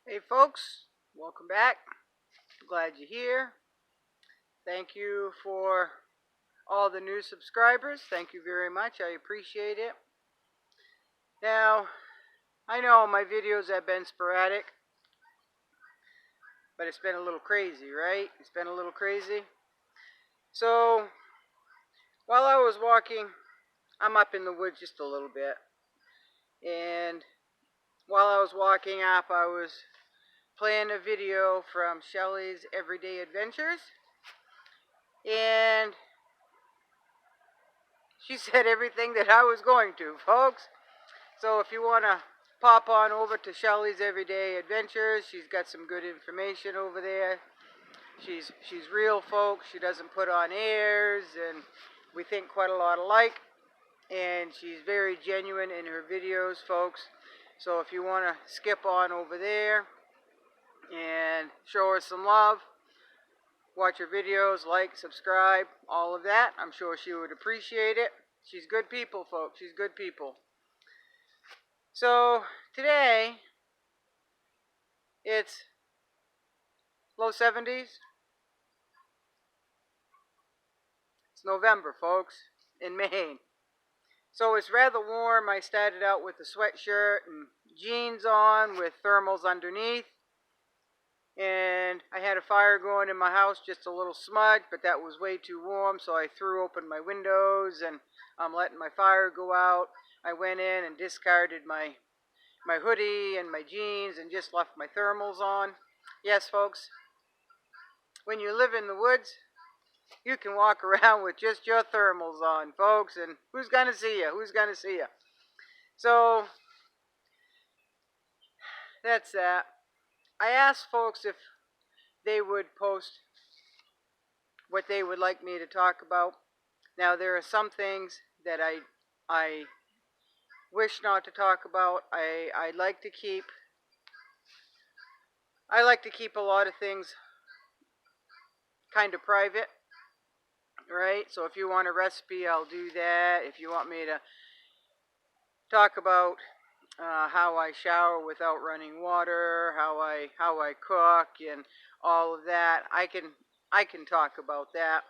Hey folks, welcome back. Glad you're here. Thank you for all the new subscribers. Thank you very much. I appreciate it. Now, I know my videos have been sporadic, but it's been a little crazy, right? It's been a little crazy. So, while I was walking, I'm up in the woods just a little bit. And while I was walking up, I was playing a video from Shelly's Everyday Adventures. And she said everything that I was going to, folks. So if you want to pop on over to Shelly's Everyday Adventures, she's got some good information over there. She's real, folks. She doesn't put on airs, and we think quite a lot alike. And she's very genuine in her videos, folks. So if you want to skip on over there and show her some love, watch her videos, like, subscribe, all of that, I'm sure she would appreciate it. She's good people, folks. She's good people. So today, it's low 70s. It's November, folks, in Maine. So it's rather warm. I started out with a sweatshirt and jeans on with thermals underneath. And I had a fire going in my house, just a little smudge, but that was way too warm, so I threw open my windows and I'm letting my fire go out. I went in and discarded my hoodie and my jeans and just left my thermals on. Yes, folks, when you live in the woods, you can walk around with just your thermals on, folks, and who's going to see you? Who's going to see you? So, that's that. I asked folks if they would post what they would like me to talk about. Now, there are some things that I wish not to talk about. I like to keep a lot of things kind of private, right? So if you want a recipe, I'll do that. If you want me to talk about how I shower without running water, how I cook, and all of that, I can talk about that.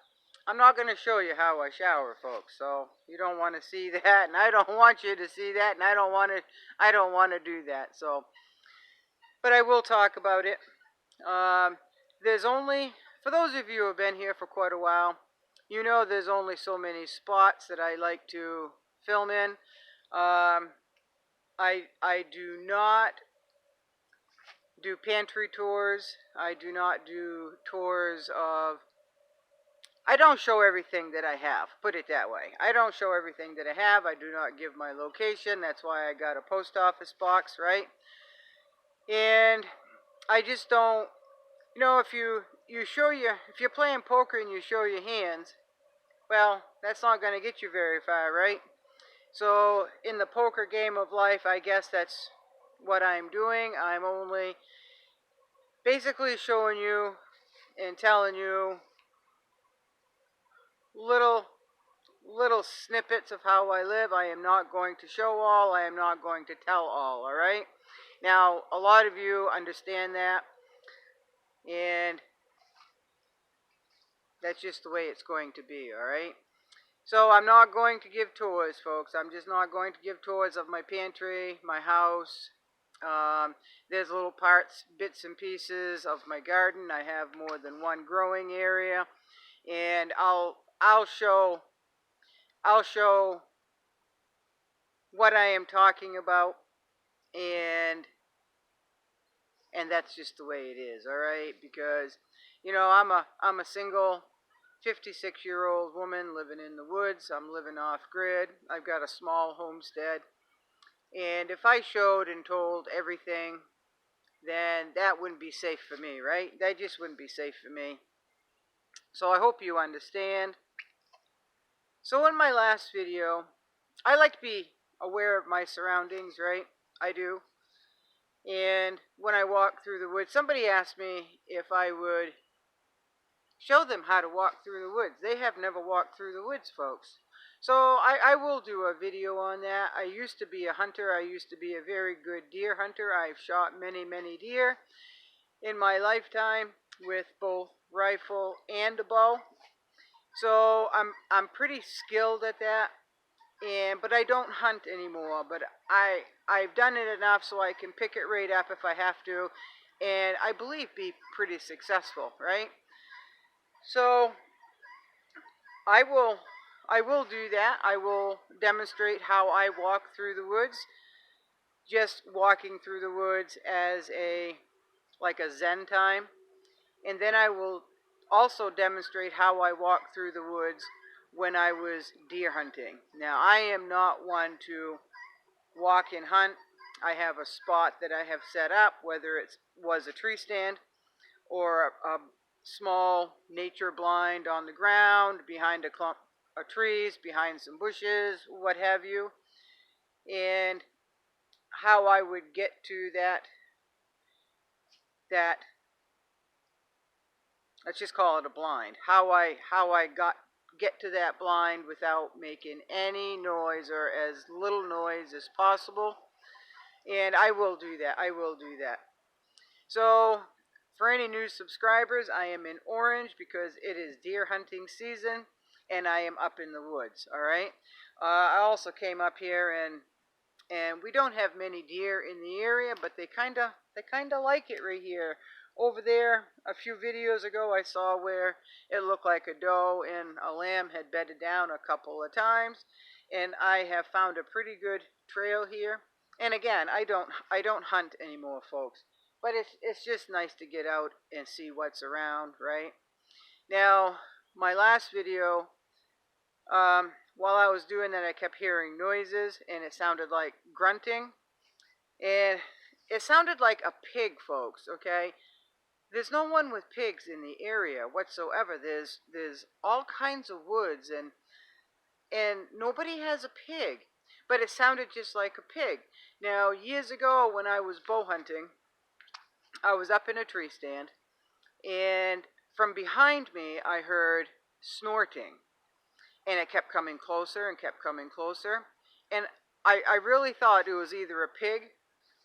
I'm not going to show you how I shower, folks. So you don't want to see that, and I don't want you to see that, and I don't want to do that. So, but I will talk about it. There's only, for those of you who have been here for quite a while, you know there's only so many spots that I like to film in. I do not do pantry tours. I do not do tours of, I don't show everything that I have, put it that way. I don't show everything that I have. I do not give my location. That's why I got a post office box, right? And I just don't, if if you're playing poker and you show your hands, well, that's not going to get you very far, right? So in the poker game of life, I guess that's what I'm doing. I'm only basically showing you and telling you little snippets of how I live. I am not going to show all. I am not going to tell all right? Now, a lot of you understand that, and that's just the way it's going to be, all right? So I'm not going to give tours, folks. I'm just not going to give tours of my pantry, my house. There's little parts, bits and pieces of my garden. I have more than one growing area, and I'll show what I am talking about, and that's just the way it is, all right? Because I'm a single 56-year-old woman living in the woods. I'm living off grid. I've got a small homestead. And if I showed and told everything, then that wouldn't be safe for me, right? That just wouldn't be safe for me. So I hope you understand. So in my last video, I like to be aware of my surroundings, right? I do. And when I walk through the woods, somebody asked me if I would show them how to walk through the woods. They have never walked through the woods, folks. So I will do a video on that. I used to be a hunter. I used to be a very good deer hunter. I've shot many, many deer in my lifetime with both rifle and a bow. So I'm pretty skilled at that. But I don't hunt anymore. But I've done it enough so I can pick it right up if I have to, and I believe be pretty successful, right? So I will I will do that. I will demonstrate how I walk through the woods, just walking through the woods as a like a zen time, and then I will also demonstrate how I walk through the woods when I was deer hunting. Now, I am not one to walk and hunt. I have a spot that I have set up, whether it was a tree stand or a small nature blind on the ground behind a clump of trees, behind some bushes, what have you. And how I would get to that let's just call it a blind. How I get to that blind without making any noise or as little noise as possible. And I will do that. I will do that. So, for any new subscribers, I am in orange because it is deer hunting season and I am up in the woods, all right? I also came up here and we don't have many deer in the area, but they kind of like it right here. Over there, a few videos ago, I saw where it looked like a doe and a lamb had bedded down a couple of times, and I have found a pretty good trail here. And again, I don't hunt anymore, folks, but it's just nice to get out and see what's around, right? Now, my last video, while I was doing that, I kept hearing noises, and it sounded like grunting, and it sounded like a pig, folks. Okay, there's no one with pigs in the area whatsoever. There's all kinds of woods, and nobody has a pig, but it sounded just like a pig. Now, years ago, when I was bow hunting, I was up in a tree stand, and from behind me, I heard snorting. And it kept coming closer and kept coming closer. And I really thought it was either a pig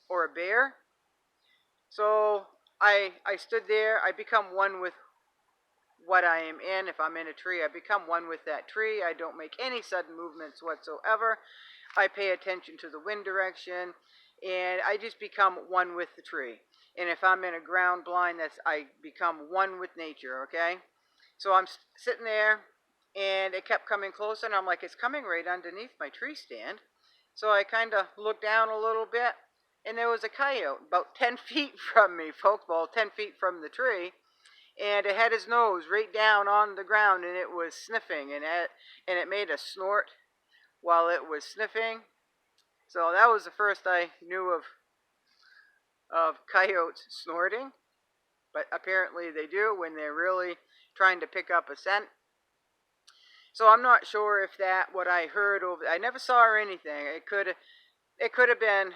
or a bear. So I stood there. I become one with what I am in. If I'm in a tree, I become one with that tree. I don't make any sudden movements whatsoever. I pay attention to the wind direction, and I just become one with the tree. And if I'm in a ground blind, I become one with nature, okay? So I'm sitting there, and it kept coming closer, and I'm like, it's coming right underneath my tree stand. So I kind of looked down a little bit, and there was a coyote about 10 feet from me, folks, well, 10 feet from the tree, and it had his nose right down on the ground, and it was sniffing, and it made a snort while it was sniffing. So that was the first I knew of coyotes snorting, but apparently they do when they're really trying to pick up a scent. So I'm not sure if that what I heard over. I never saw anything. It could have been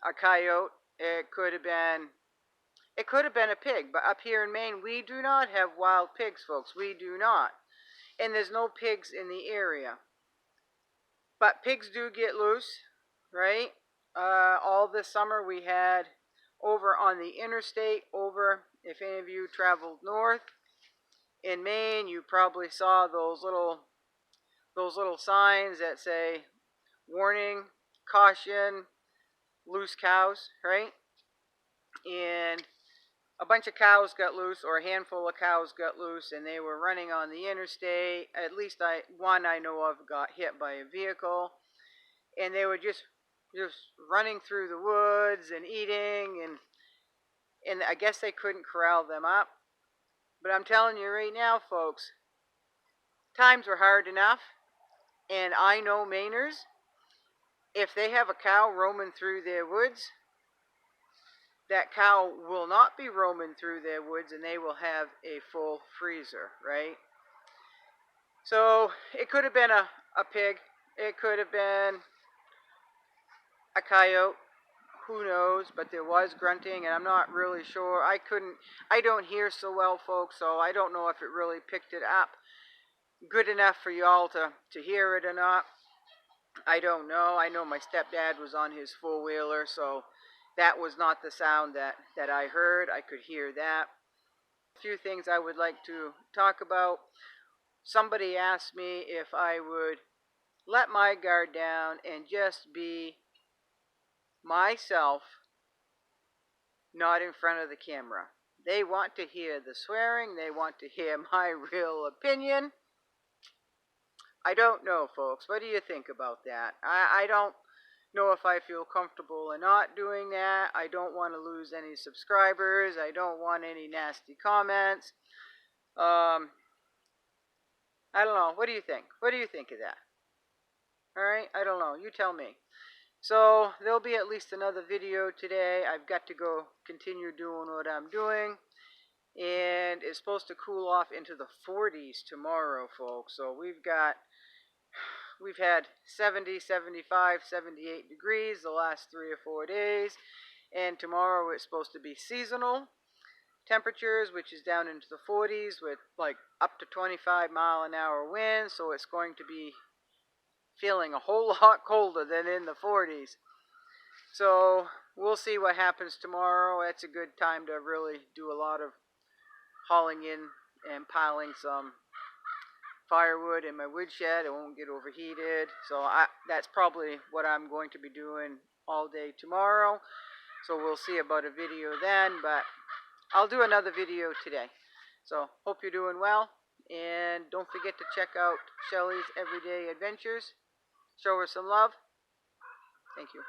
a coyote. It could have been a pig. But up here in Maine, we do not have wild pigs, folks. We do not, and there's no pigs in the area. But pigs do get loose, right? All this summer we had over on the interstate. If any of you traveled north in Maine, you probably saw those little signs that say warning, caution, loose cows, right? And a bunch of cows got loose, or a handful of cows got loose, and they were running on the interstate. At least one I know of got hit by a vehicle, and they were just running through the woods and eating, and I guess they couldn't corral them up. But I'm telling you right now, folks, times were hard enough, and I know Mainers, if they have a cow roaming through their woods, that cow will not be roaming through their woods, and they will have a full freezer, right? So it could have been a pig. It could have been a coyote. Who knows? But there was grunting, and I'm not really sure. I don't hear so well, folks, so I don't know if it really picked it up. good enough for y'all to hear it or not. I don't know. I know my stepdad was on his four-wheeler, so that was not the sound that I heard. I could hear that. A few things I would like to talk about. Somebody asked me if I would let my guard down and just be myself, not in front of the camera. They want to hear the swearing. They want to hear my real opinion. I don't know, folks. What do you think about that? I don't know if I feel comfortable or not doing that. I don't want to lose any subscribers. I don't want any nasty comments. I don't know. What do you think? What do you think of that? Alright, I don't know. You tell me. So, there'll be at least another video today. I've got to go continue doing what I'm doing. And it's supposed to cool off into the 40s tomorrow, folks. So, we've had 70, 75, 78 degrees the last 3 or 4 days. And tomorrow it's supposed to be seasonal temperatures, which is down into the 40s with like up to 25-mile-an-hour winds. So it's going to be feeling a whole lot colder than in the 40s. So we'll see what happens tomorrow. It's a good time to really do a lot of hauling in and piling some firewood in my woodshed. It won't get overheated. So that's probably what I'm going to be doing all day tomorrow. So we'll see about a video then, but I'll do another video today. So hope you're doing well, and don't forget to check out Shelly's Everyday Adventures. Show her some love. Thank you.